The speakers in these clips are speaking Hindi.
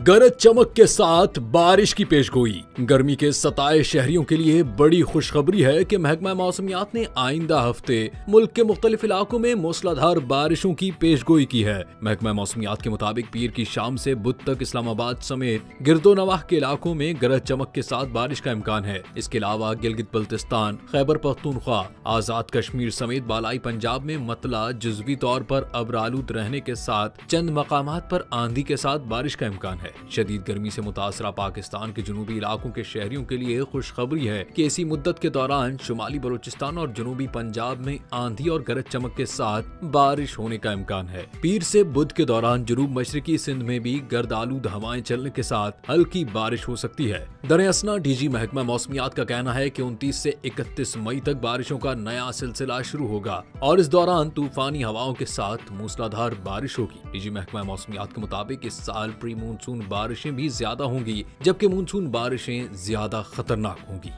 गरज चमक के साथ बारिश की पेशगोई। गर्मी के सताए शहरियों के लिए बड़ी खुशखबरी है कि महकमा मौसमियात ने आइंदा हफ्ते मुल्क के मुख्तलिफ इलाकों में मूसलाधार बारिशों की पेशगोई की है। महकमा मौसमियात के मुताबिक पीर की शाम से बुध तक इस्लामाबाद समेत गिरदो नवाह के इलाकों में गरज चमक के साथ बारिश का इम्कान है। इसके अलावा गिलगित बल्तिस्तान, खैबर पख्तूनख्वा, आजाद कश्मीर समेत बालाई पंजाब में मतला जुज़वी तौर पर अबरालूद रहने के साथ चंद मकामात पर आंधी के साथ बारिश का इम्कान है। शदीद गर्मी से मुतासरा पाकिस्तान के जनूबी इलाकों के शहरियों के लिए खुशखबरी है कि इसी मुद्दत के दौरान शुमाली बलूचिस्तान और जनूबी पंजाब में आंधी और गरज चमक के साथ बारिश होने का इम्कान है। पीर से बुध के दौरान जनूब मशरकी सिंध में भी गर्द आलूद हवाएं चलने के साथ हल्की बारिश हो सकती है। दरअसल डीजी महकमा मौसमियात का कहना है कि 29 से 31 मई तक बारिशों का नया सिलसिला शुरू होगा और इस दौरान तूफानी हवाओं के साथ मूसलाधार बारिश होगी। डीजी महकमा मौसमियात के मुताबिक इस साल प्री मानसून बारिशें भी ज्यादा होंगी, जबकि मानसून बारिशें ज्यादा खतरनाक होंगी।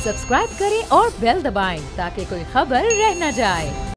सब्सक्राइब करें और बेल दबाएं ताकि कोई खबर रह न जाए।